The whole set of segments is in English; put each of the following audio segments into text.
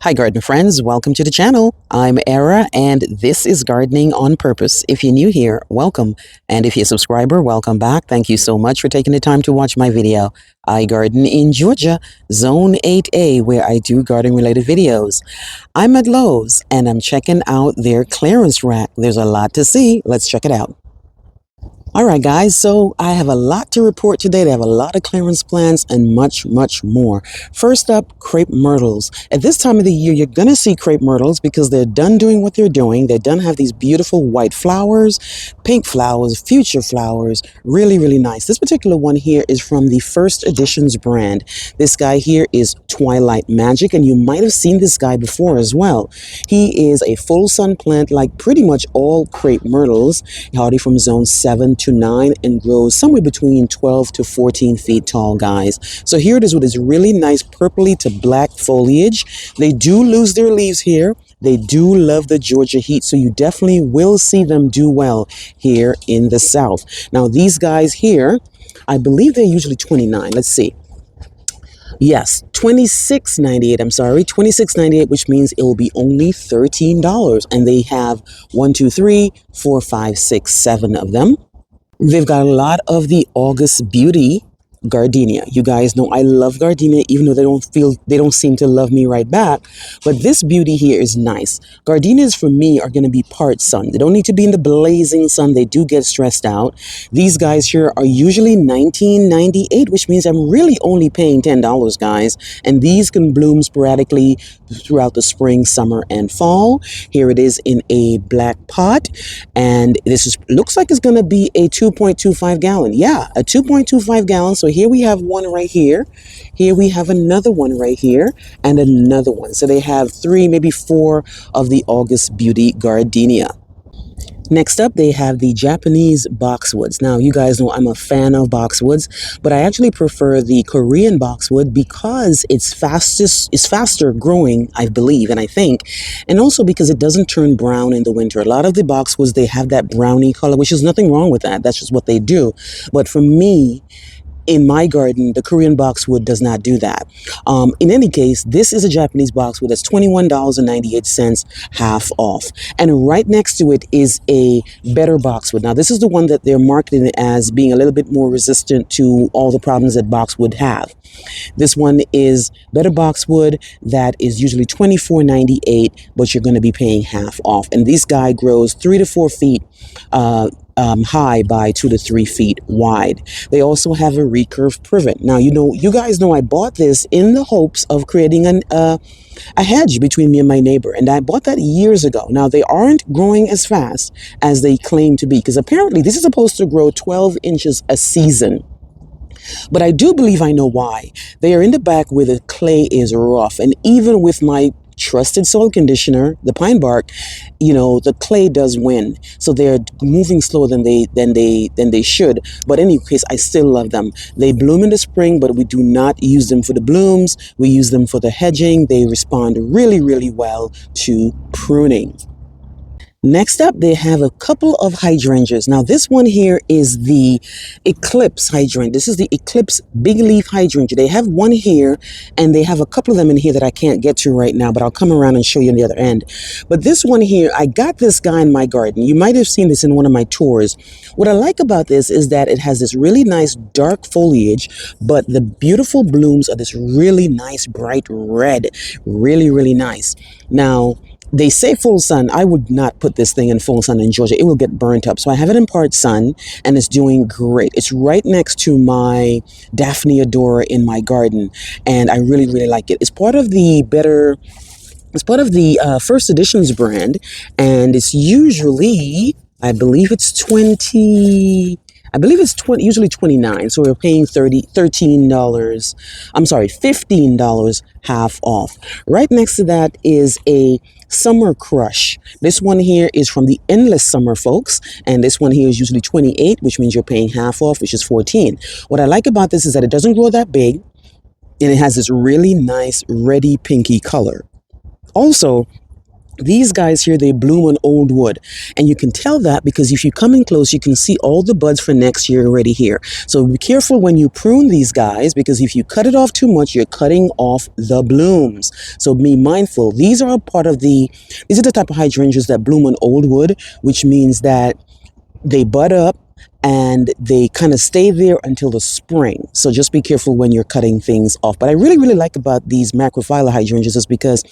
Hi, garden friends. Welcome to the channel. I'm Era, and this is Gardening on Purpose. If you're new here, welcome. And if you're a subscriber, welcome back. Thank you so much for taking the time to watch my video. I garden in Georgia, Zone 8A, where I do garden-related videos. I'm at Lowe's, and I'm checking out their clearance rack. There's a lot to see. Let's check it out. All right, guys, so I have a lot to report today. They have a lot of clearance plants and much, much more. First up, crepe myrtles. At this time of the year, you're going to see crepe myrtles because they're done doing what they're doing. They're done have these beautiful white flowers, pink flowers, fuchsia flowers. Really, really nice. This particular one here is from the First Editions brand. This guy here is Twilight Magic, and you might have seen this guy before as well. He is a full sun plant like pretty much all crepe myrtles, hardy from zone 7 to 9 and grows somewhere between 12 to 14 feet tall, guys. So here it is with this really nice purpley to black foliage. They do lose their leaves here. They do love the Georgia heat, so you definitely will see them do well here in the South. Now, these guys here, I believe they're usually 29. Let's see. Yes, $26.98. I'm sorry, $26.98, which means it will be only $13. And they have 1, 2, 3, 4, 5, 6, 7 of them. They've got a lot of the August Beauty gardenia. You guys know I love gardenia, even though they don't seem to love me right back. But this beauty here is nice. Gardenias for me are going to be part sun. They don't need to be in the blazing sun. They do get stressed out. These guys here are usually $19.98, which means I'm really only paying $10, guys. And these can bloom sporadically throughout the spring, summer, and fall. Here it is in a black pot, and looks like it's going to be a 2.25 gallon. Yeah, a 2.25 gallon. So here we have one right here. Here we have another one right here and another one. So they have 3, maybe 4 of the August Beauty gardenia. Next up, they have the Japanese boxwoods. Now, you guys know I'm a fan of boxwoods, but I actually prefer the Korean boxwood because it's faster growing, I believe, and I think, and also because it doesn't turn brown in the winter. A lot of the boxwoods, they have that brownie color, which is nothing wrong with that. That's just what they do. But for me, in my garden, the Korean boxwood does not do that. In any case, this is a Japanese boxwood that's $21.98, half off. And right next to it is a better boxwood. Now, this is the one that they're marketing as being a little bit more resistant to all the problems that boxwood have. This one is better boxwood that is usually $24.98, but you're going to be paying half off. And this guy grows 3 to 4 feet high by 2 to 3 feet wide. They also have a recurve privet. Now, you guys know I bought this in the hopes of creating a hedge between me and my neighbor, and I bought that years ago. Now, they aren't growing as fast as they claim to be, because apparently this is supposed to grow 12 inches a season. But I do believe I know why. They are in the back where the clay is rough, and even with my trusted soil conditioner, the pine bark, the clay does win. So they're moving slower than they should. But in any case, I still love them. They bloom in the spring, but we do not use them for the blooms. We use them for the hedging. They respond really, really well to pruning. Next up, they have a couple of hydrangeas. Now, this one here is the Eclipse hydrangea. This is the Eclipse big leaf hydrangea. They have one here, and they have a couple of them in here that I can't get to right now, but I'll come around and show you on the other end. But this one here, I got this guy in my garden. You might have seen this in one of my tours. What I like about this is that it has this really nice dark foliage, but the beautiful blooms are this really nice bright red. Really, really nice. Now, they say full sun. I would not put this thing in full sun in Georgia. It will get burnt up. So I have it in part sun, and it's doing great. It's right next to my Daphne Adora in my garden, and I really, really like it. It's part of the First Editions brand, and it's usually, I believe it's 20. I believe it's usually 29, so we're paying $13. I'm sorry, $15 half off. Right next to that is a Summer Crush. This one here is from the Endless Summer, folks, and this one here is usually 28, which means you're paying half off, which is 14. What I like about this is that it doesn't grow that big, and it has this really nice reddy pinky color. Also, These guys here, they bloom on old wood. And you can tell that because if you come in close, you can see all the buds for next year already here. So be careful when you prune these guys, because if you cut it off too much, you're cutting off the blooms. So be mindful. These are a part of these are the type of hydrangeas that bloom on old wood, which means that they bud up and they kind of stay there until the spring. So just be careful when you're cutting things off. But I really, really like about these macrophylla hydrangeas is because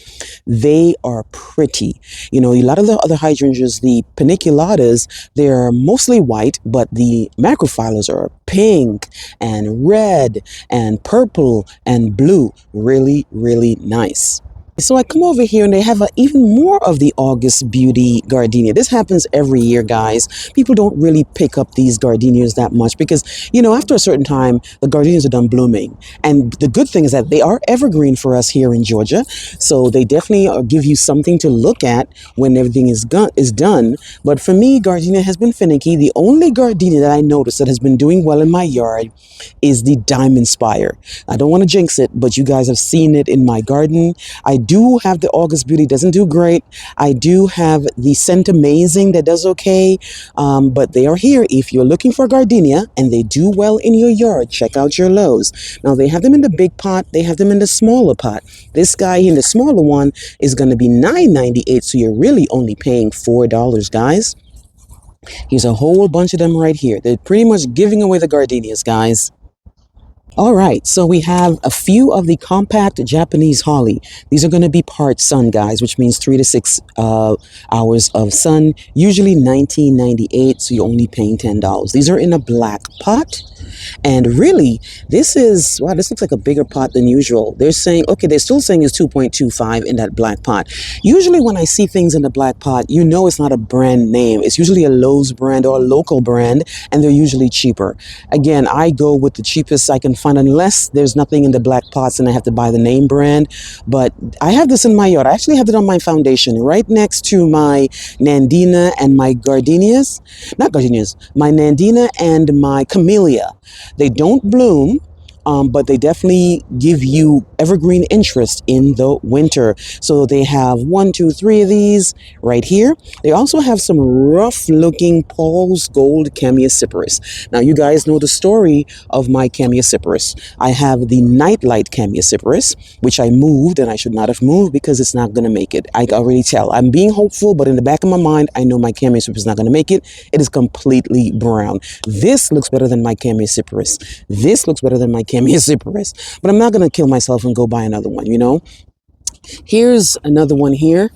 they are pretty. You know, a lot of the other hydrangeas, the paniculatas, they're mostly white, but the macrophyllas are pink and red and purple and blue. Really, really nice. So I come over here and they have even more of the August Beauty gardenia. This happens every year, guys. People don't really pick up these gardenias that much because, you know, after a certain time, the gardenias are done blooming. And the good thing is that they are evergreen for us here in Georgia. So they definitely give you something to look at when everything is done. But for me, gardenia has been finicky. The only gardenia that I noticed that has been doing well in my yard is the Diamond Spire. I don't want to jinx it, but you guys have seen it in my garden. I do have the August Beauty, doesn't do great. I do have the Scent Amazing that does okay, but they are here. If you're looking for gardenia and they do well in your yard, check out your Lowe's. Now they have them in the big pot, they have them in the smaller pot. This guy in the smaller one is going to be $9.98, so you're really only paying $4, guys. Here's a whole bunch of them right here. They're pretty much giving away the gardenias, guys. All right, so we have a few of the compact Japanese holly. These are going to be part sun, guys, which means 3 to 6 hours of sun, usually $19.98, so you're only paying $10. These are in a black pot. And really, this looks like a bigger pot than usual. They're saying, okay, they're still saying it's 2.25 in that black pot. Usually when I see things in the black pot, you know it's not a brand name. It's usually a Lowe's brand or a local brand, and they're usually cheaper. Again, I go with the cheapest I can find unless there's nothing in the black pots and I have to buy the name brand. But I have this in my yard. I actually have it on my foundation right next to my Nandina and my gardenias. Not gardenias, my Nandina and my camellia. They don't bloom, but they definitely give you evergreen interest in the winter. So they have 1, 2, 3 of these right here. They also have some rough looking Paul's Gold Camiacyparis. Now you guys know the story of my Camiacyparis. I have the Nightlight Camiacyparis, which I moved, and I should not have moved because it's not going to make it. I can already tell. I'm being hopeful, but in the back of my mind, I know my Camiacyparis is not going to make it. It is completely brown. This looks better than my Camiacyparis. This looks better than my Camiacyparis, but I'm not going to kill myself and go buy another one, you know. Here's another one here.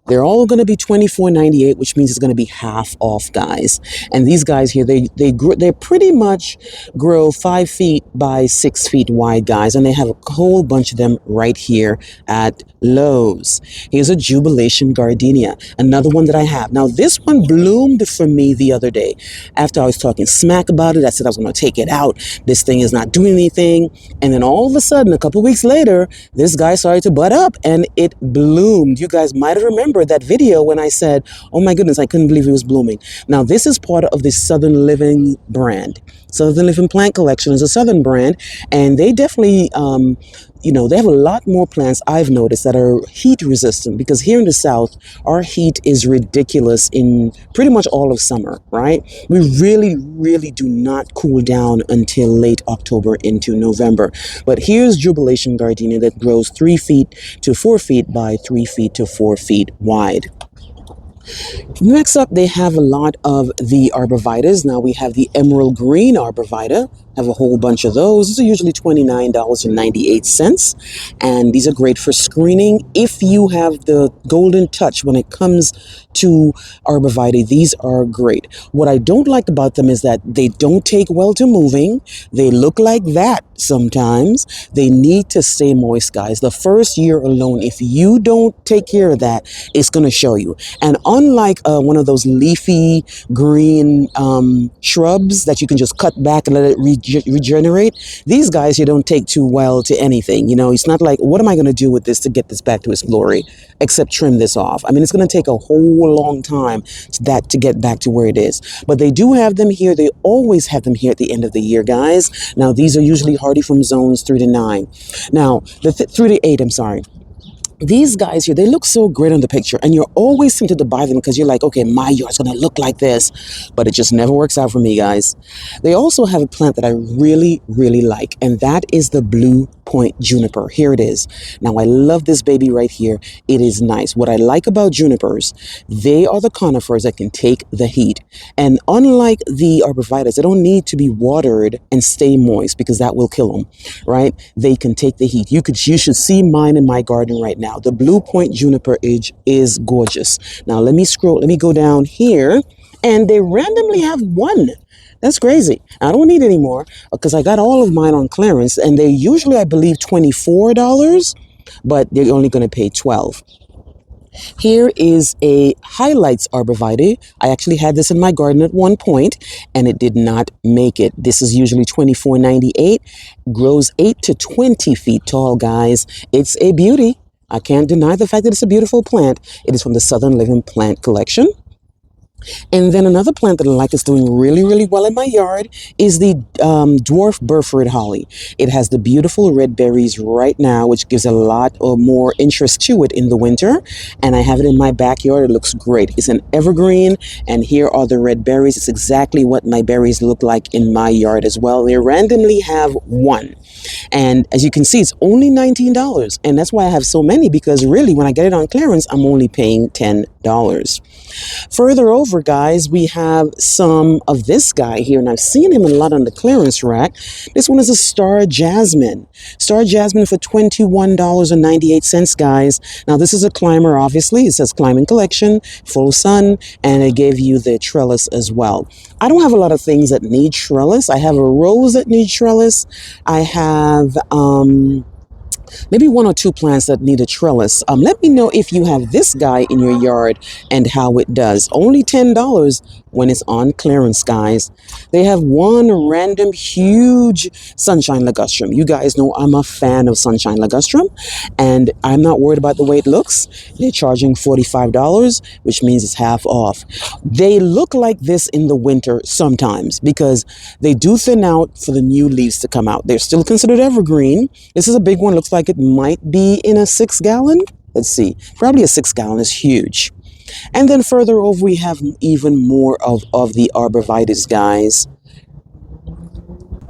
They're all going to be $24.98, which means it's going to be half off, guys. And these guys here, they pretty much grow 5 feet by 6 feet wide, guys. And they have a whole bunch of them right here at Lowe's. Here's a Jubilation Gardenia, another one that I have. Now, this one bloomed for me the other day. After I was talking smack about it, I said I was going to take it out. This thing is not doing anything. And then all of a sudden, a couple weeks later, this guy started to bud up and it bloomed. You guys might have remembered that video when I said, oh my goodness, I couldn't believe it was blooming. Now, this is part of the Southern Living brand. Southern Living Plant Collection is a Southern brand, and they definitely, they have a lot more plants I've noticed that are heat resistant, because here in the South, our heat is ridiculous in pretty much all of summer, right? We really, really do not cool down until late October into November. But here's Jubilation Gardenia that grows 3 feet to 4 feet by 3 feet to 4 feet wide. Next up, they have a lot of the arborvitaes. Now we have the emerald green arborvitae. Have a whole bunch of those. These are usually $29.98, and these are great for screening. If you have the golden touch when it comes to arborvitae, these are great. What I don't like about them is that they don't take well to moving. They look like that sometimes. They need to stay moist, guys. The first year alone, if you don't take care of that, it's going to show you. And unlike one of those leafy green shrubs that you can just cut back and let it regenerate, these guys you don't take too well to anything. You know, it's not like, what am I going to do with this to get this back to its glory, except trim this off? I mean, it's going to take a whole long time to get back to where it is. But they do have them here. They always have them here at the end of the year, guys. Now, these are usually hardy from zones 3 to 9. Now, 3 to 8, I'm sorry. these guys here, they look so great on the picture, and you're always tempted to buy them because you're like, okay, my yard's gonna look like this, but it just never works out for me, guys. They also have a plant that I really, really like, and that is the blue point juniper. Here it is. Now, I love this baby right here. It is nice. What I like about junipers, they are the conifers that can take the heat. And unlike the arborvitaes, they don't need to be watered and stay moist because that will kill them, right? They can take the heat. You should see mine in my garden right now. The blue point juniper edge is gorgeous. Now, let me go down here, and they randomly have one. That's crazy. I don't need any more because I got all of mine on clearance, and they usually, I believe, $24, but they're only going to pay $12. Here is a highlights arborvitae. I actually had this in my garden at one point, and it did not make it. This is usually $24.98. Grows 8 to 20 feet tall, guys. It's a beauty. I can't deny the fact that it's a beautiful plant. It is from the Southern Living Plant Collection. And then another plant that I like is doing really, really well in my yard is the dwarf Burford holly. It has the beautiful red berries right now, which gives a lot of more interest to it in the winter. And I have it in my backyard. It looks great. It's an evergreen, and here are the red berries. It's exactly what my berries look like in my yard as well. They randomly have one. And as you can see, it's only $19. And that's why I have so many, because really, when I get it on clearance, I'm only paying $10. Further over, guys, we have some of this guy here, and I've seen him a lot on the clearance rack. This one is a Star Jasmine. Star Jasmine for $21.98, guys. Now, this is a climber, obviously. It says Climbing Collection, full sun, and it gave you the trellis as well. I don't have a lot of things that need trellis. I have a rose that needs trellis. I have maybe one or two plants that need a trellis. Let me know if you have this guy in your yard and how it does. Only $10 when it's on clearance, guys. They have one random huge sunshine ligustrum. You guys know I'm a fan of sunshine ligustrum, and I'm not worried about the way it looks. They're charging $45, which means it's half off. They look like this in the winter sometimes because they do thin out for the new leaves to come out. They're still considered evergreen. This is a big one. Looks like it might be in a 6-gallon. Let's see. Probably a 6-gallon is huge. And then further over, we have even more of the arborvitaes, guys.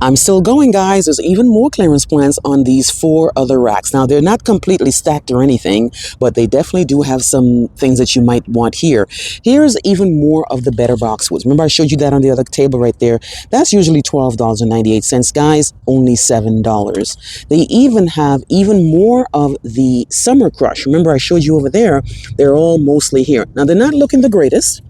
I'm still going, guys. There's even more clearance plants on these 4 other racks. Now, they're not completely stacked or anything, but they definitely do have some things that you might want here. Here's even more of the better boxwoods. Remember, I showed you that on the other table right there. That's usually $12.98, guys. Only $7. They even have even more of the summer crush. Remember, I showed you over there. They're all mostly here. Now, they're not looking the greatest,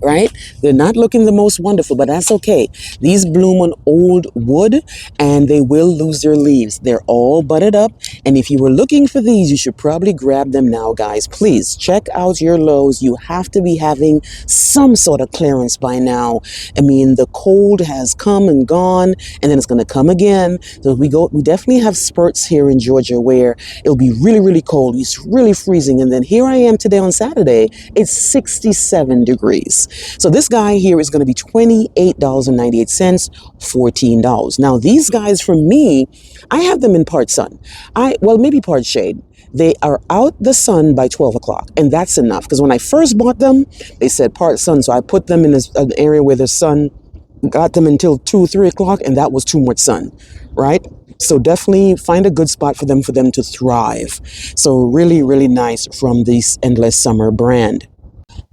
right? They're not looking the most wonderful, but that's okay. These bloom on old wood, and they will lose their leaves. They're all budded up, and if you were looking for these, you should probably grab them now, guys. Please check out your Lowe's. You have to be having some sort of clearance by now. I mean, the cold has come and gone, and then it's going to come again. So we definitely have spurts here in Georgia where it'll be really, really cold. It's really freezing, and then here I am today on Saturday. It's 67 degrees. So this guy here is going to be $28.98, $14. Now, these guys, for me, I have them in part sun. Well, maybe part shade. They are out the sun by 12 o'clock, and that's enough. Because when I first bought them, they said part sun. So I put them in an area where the sun got them until 2, 3 o'clock, and that was too much sun, right? So definitely find a good spot for them to thrive. So really, really nice from this Endless Summer brand.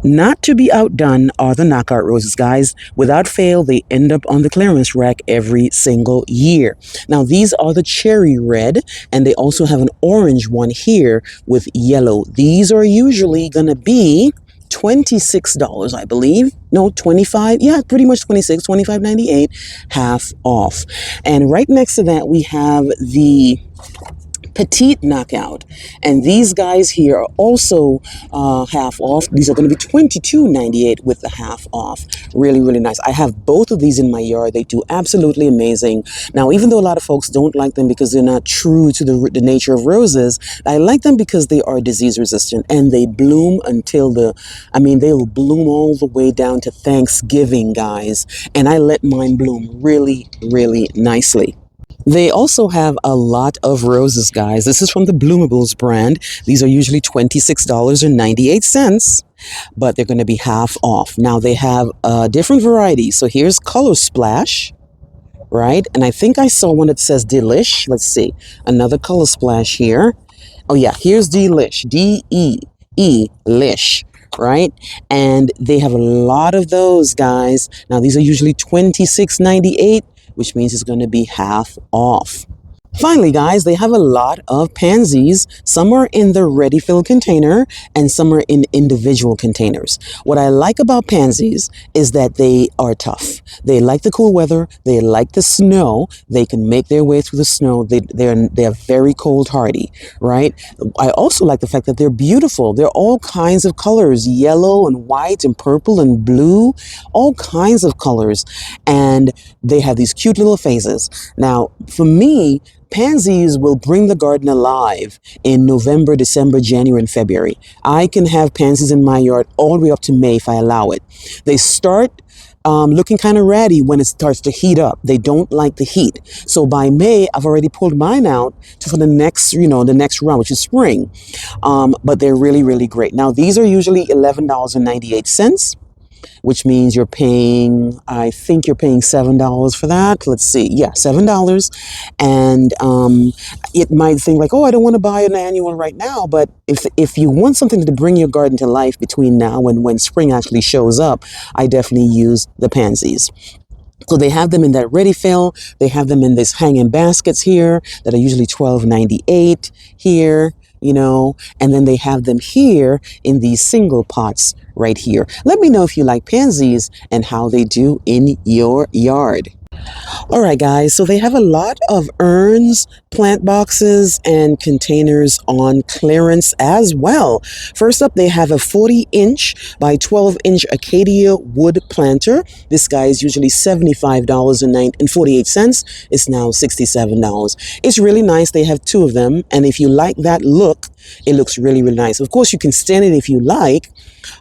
Not to be outdone are the knockout roses, guys. Without fail, they end up on the clearance rack every single year. Now, these are the cherry red, and they also have an orange one here with yellow. These are usually going to be $26, I believe. No, 25. Yeah, pretty much 26, $25.98, half off. And right next to that, we have the petite knockout, and these guys here are also half off. These are going to be $22.98 with the half off. Really, really nice. I have both of these in my yard. They do absolutely amazing. Now, even though a lot of folks don't like them because they're not true to the nature of roses, I like them because they are disease resistant, and they bloom until they will bloom all the way down to Thanksgiving, guys. And I let mine bloom really, really nicely. They also have a lot of roses, guys. This is from the Bloomables brand. These are usually $26.98, but they're going to be half off. Now they have different varieties. So here's Color Splash, right? And I think I saw one that says Delish. Let's see. Another Color Splash here. Oh yeah, here's Delish. Lish, right? And they have a lot of those, guys. Now these are usually $26.98, which means it's going to be half off. Finally, guys, they have a lot of pansies. Some are in the ready-fill container and some are in individual containers. What I like about pansies is that they are tough. They like the cool weather. They like the snow. They can make their way through the snow. They're very cold hardy, right? I also like the fact that they're beautiful. They're all kinds of colors, yellow and white and purple and blue, all kinds of colors. And they have these cute little phases. Now, for me, pansies will bring the garden alive in November, December, January, and February. I can have pansies in my yard all the way up to May if I allow it. They start looking kind of ratty when it starts to heat up. They don't like the heat. So by May, I've already pulled mine out for the next, the next round, which is spring. But they're really, really great. Now, these are usually $11.98. Which means you're paying, I think you're paying $7 for that. Let's see. Yeah, $7. And it might think like, oh, I don't want to buy an annual right now. But if you want something to bring your garden to life between now and when spring actually shows up, I definitely use the pansies. So they have them in that ready fill. They have them in these hanging baskets here that are usually $12.98 here, and then they have them here in these single pots right here. Let me know if you like pansies and how they do in your yard. All right, guys, so they have a lot of urns, plant boxes, and containers on clearance as well. First up, they have a 40-inch by 12-inch Acacia wood planter. This guy is usually $75.48. It's now $67. It's really nice. They have two of them, and if you like that look, it looks really, really nice. Of course, you can stand it if you like,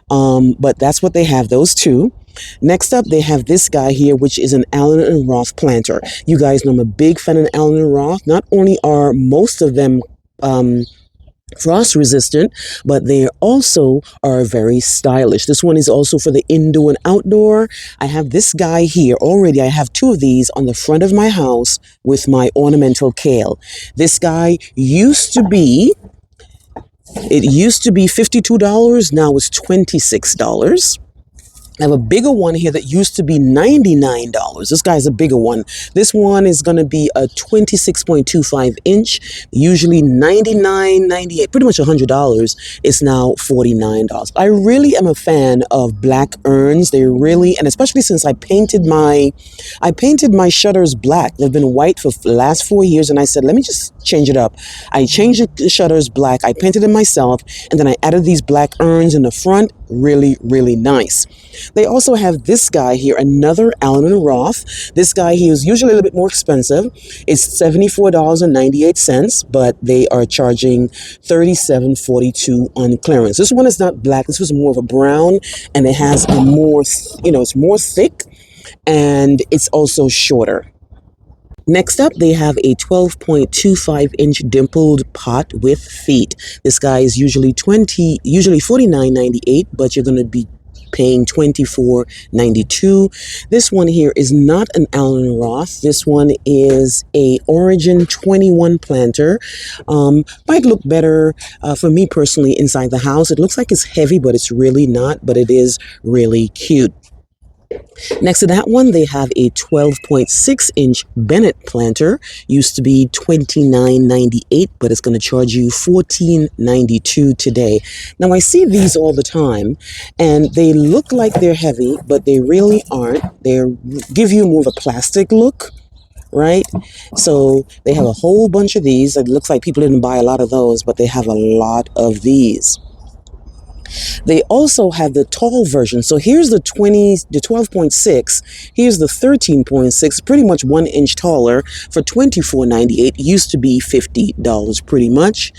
but that's what they have, those two. Next up, they have this guy here, which is an Allen and Roth planter. You guys know I'm a big fan of Allen and Roth. Not only are most of them frost resistant, but they also are very stylish. This one is also for the indoor and outdoor. I have this guy here already. I have two of these on the front of my house with my ornamental kale. This guy used to be $52. Now it's $26. I have a bigger one here that used to be $99. This guy's a bigger one. This one is going to be a 26.25 inch, usually $99, $98, pretty much $100. It's now $49. I really am a fan of black urns. They really, and especially since I painted my shutters black. They've been white for the last 4 years, and I said, let me just change it up. I changed the shutters black. I painted them myself, and then I added these black urns in the front. Really, really nice. They also have this guy here, another Allen and Roth. This guy here is usually a little bit more expensive. It's $74.98, but they are charging $37.42 on clearance. This one is not black. This was more of a brown, and it has a more, it's more thick, and it's also shorter. Next up, they have a 12.25-inch dimpled pot with feet. This guy is usually $49.98, but you're going to be paying $24.92. This one here is not an Allen Roth. This one is a Origin 21 planter. Might look better for me personally inside the house. It looks like it's heavy, but it's really not, but it is really cute. Next to that one, they have a 12.6-inch Bennett planter. Used to be $29.98, but it's going to charge you $14.92 today. Now, I see these all the time, and they look like they're heavy, but they really aren't. They give you more of a plastic look, right? So they have a whole bunch of these. It looks like people didn't buy a lot of those, but they have a lot of these. They also have the tall version. So here's the 12.6. Here's the 13.6, pretty much 1 inch taller for $24.98. Used to be $50 pretty much.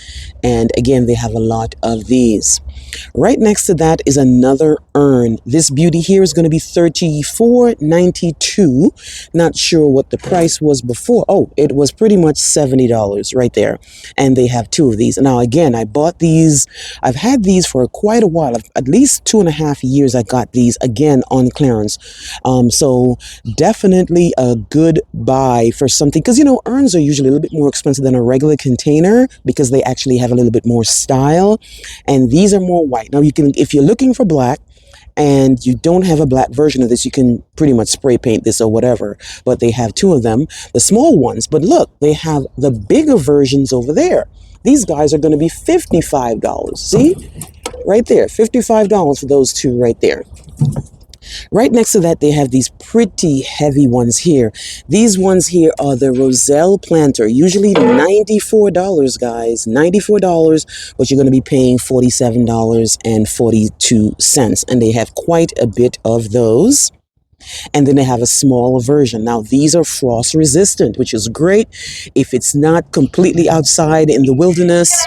And again, they have a lot of these. Right next to that is another urn. This beauty here is going to be $34.92. Not sure what the price was before. Oh, it was pretty much $70 right there. And they have two of these. Now, again, I bought these. I've had these for quite a while. At least 2.5 years I got these again on clearance. So definitely a good buy for something. Because, you know, urns are usually a little bit more expensive than a regular container because they actually have a little bit more style. And these are more white. Now you can, if you're looking for black and you don't have a black version of this, you can pretty much spray paint this or whatever. But they have two of them, the small ones. But look, they have the bigger versions over there. These guys are going to be $55. See? Right there, $55 for those two right there. Right next to that, they have these pretty heavy ones here. These ones here are the Roselle planter. Usually $94, guys. $94, but you're going to be paying $47.42. And they have quite a bit of those. And then they have a smaller version. Now, these are frost resistant, which is great if it's not completely outside in the wilderness.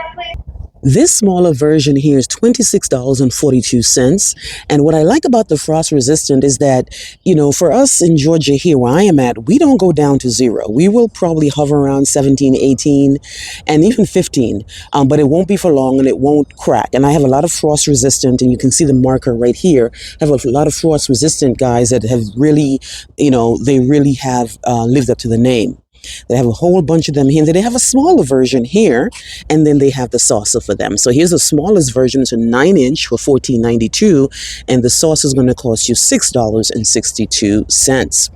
This smaller version here is $26.42. And what I like about the frost resistant is that, you know, for us in Georgia here where I am at, we don't go down to 0. We will probably hover around 17, 18, and even 15. But it won't be for long and it won't crack. And I have a lot of frost resistant, and you can see the marker right here. I have a lot of frost resistant guys that have really, you know, they really have lived up to the name. They have a whole bunch of them here. They have a smaller version here, and then they have the saucer for them. So here's the smallest version. It's a 9-inch for $14.92, and the saucer is going to cost you $6.62.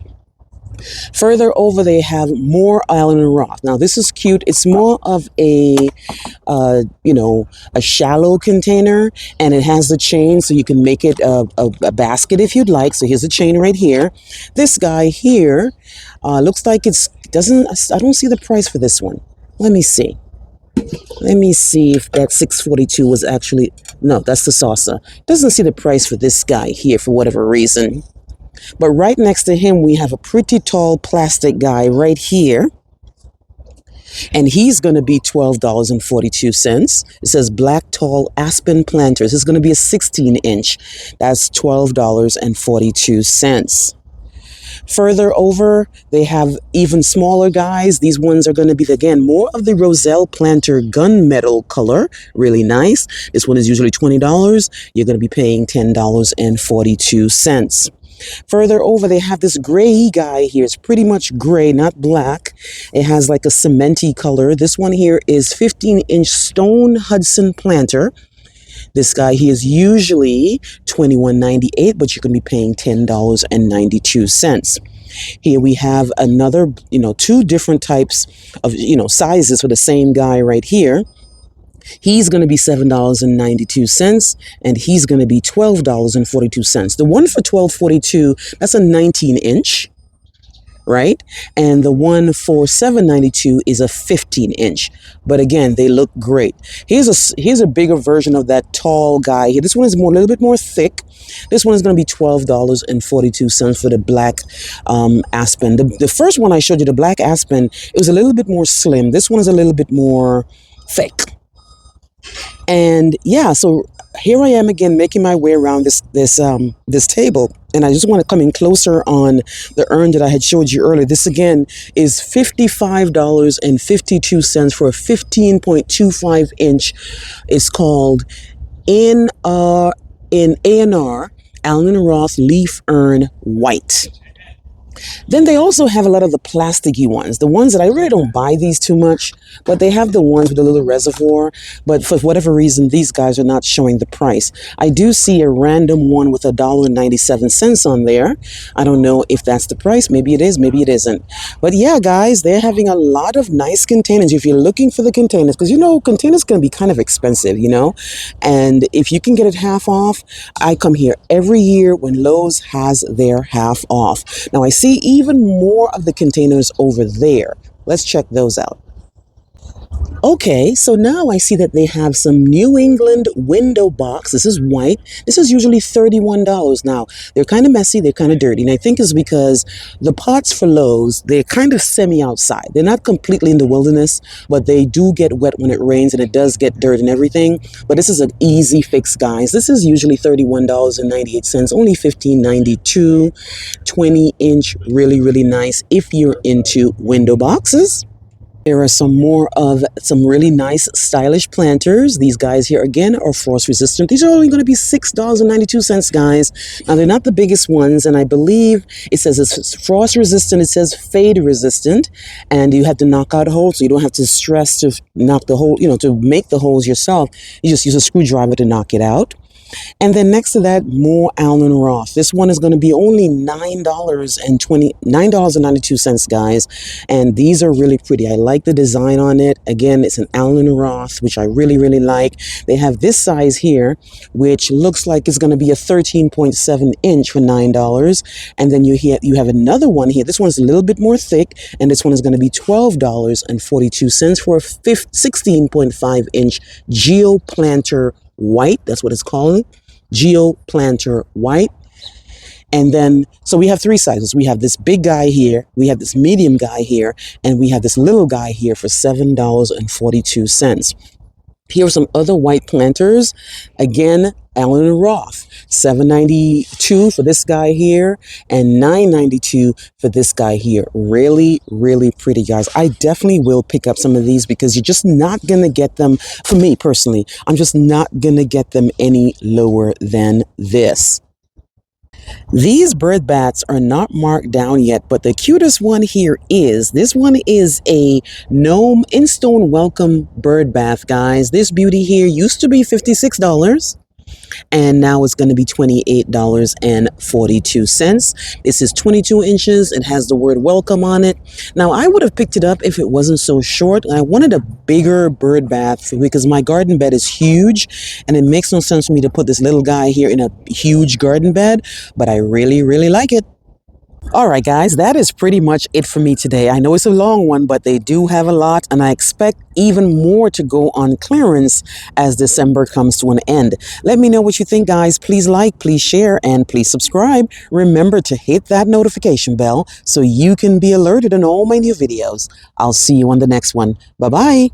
Further over, they have more Island and Rock. Now, this is cute. It's more of a, you know, a shallow container, and it has the chain, so you can make it a basket if you'd like. So here's the chain right here. This guy here looks like it's I don't see the price for this one. Let me see. Let me see if that $6.42 was actually, no, that's the saucer. Doesn't see the price for this guy here for whatever reason. But right next to him, we have a pretty tall plastic guy right here. And he's going to be $12.42. It says black tall aspen planters. This is going to be a 16-inch. That's $12.42. Further over, they have even smaller guys. These ones are going to be, again, more of the Roselle planter gunmetal color. Really nice. This one is usually $20. You're going to be paying $10.42. Further over, they have this gray guy here. It's pretty much gray, not black. It has like a cementy color. This one here is 15-inch stone Hudson planter. This guy here is usually $21.98, but you're going to be paying $10.92. Here we have another, you know, two different types of, you know, sizes for the same guy right here. He's going to be $7.92, and he's going to be $12.42. The one for $12.42, that's a 19-inch. Right? And the one for $7.92 is a 15-inch. But again, they look great. Here's a bigger version of that tall guy here. This one is a little bit more thick. This one is going to be $12.42 for the black aspen. The first one I showed you, the black aspen, it was a little bit more slim. This one is a little bit more thick. And yeah, so here I am again making my way around this table, and I just want to come in closer on the urn that I had showed you earlier. This again is $55.52 for a 15.25 inch. It's called in A&R Allen & Roth Leaf Urn White. Then they also have a lot of the plasticky ones, the ones that I really don't buy these too much, but they have the ones with a little reservoir. But for whatever reason, these guys are not showing the price. I do see a random one with $1.97 on there. I don't know if that's the price. Maybe it is, maybe it isn't. But yeah, guys, they're having a lot of nice containers. If you're looking for the containers, because you know, containers can be kind of expensive, you know, and if you can get it half off, I come here every year when Lowe's has their half off. Now I see even more of the containers over there. Let's check those out. Okay, so now I see that they have some New England window box. This is white. This is usually $31. Now, they're kind of messy, they're kind of dirty, and I think it's because the pots for Lowe's, they're kind of semi-outside. They're not completely in the wilderness, but they do get wet when it rains, and it does get dirt and everything. But this is an easy fix, guys. This is usually $31.98, only $15.92, 20-inch, really, really nice if you're into window boxes. There are some more of some really nice stylish planters. These guys here again are frost resistant. These are only going to be $6.92, guys. Now they're not the biggest ones, and I believe it says it's frost resistant. It says fade resistant, and you have to knock out holes, so you don't have to stress to knock the hole, to make the holes yourself. You just use a screwdriver to knock it out. And then next to that, more Allen Roth. This one is going to be only $9.92, guys. And these are really pretty. I like the design on it. Again, it's an Allen Roth, which I really, really like. They have this size here, which looks like it's going to be a 13.7 inch for $9. And then you have another one here. This one's a little bit more thick, and this one is going to be $12.42 for a 16.5 inch Geoplanter White. That's what it's called. Geoplanter White. And then, so we have three sizes. We have this big guy here, we have this medium guy here, and we have this little guy here for $7.42. Here are some other white planters. Again, Allen Roth, $7.92 for this guy here, and $9.92 for this guy here. Really, really pretty, guys. I definitely will pick up some of these because you're just not going to get them, for me personally, I'm just not going to get them any lower than this. These bird bats are not marked down yet, but the cutest one here is, this one is a gnome in-stone welcome bird bath, guys. This beauty here used to be $56. And now it's going to be $28.42. This is 22 inches. It has the word welcome on it. Now, I would have picked it up if it wasn't so short. I wanted a bigger bird bath because my garden bed is huge, and it makes no sense for me to put this little guy here in a huge garden bed, but I really, really like it. All right, guys, that is pretty much it for me today. I know it's a long one, but they do have a lot, and I expect even more to go on clearance as December comes to an end. Let me know what you think, guys. Please like, please share, and please subscribe. Remember to hit that notification bell so you can be alerted on all my new videos. I'll see you on the next one. Bye-bye.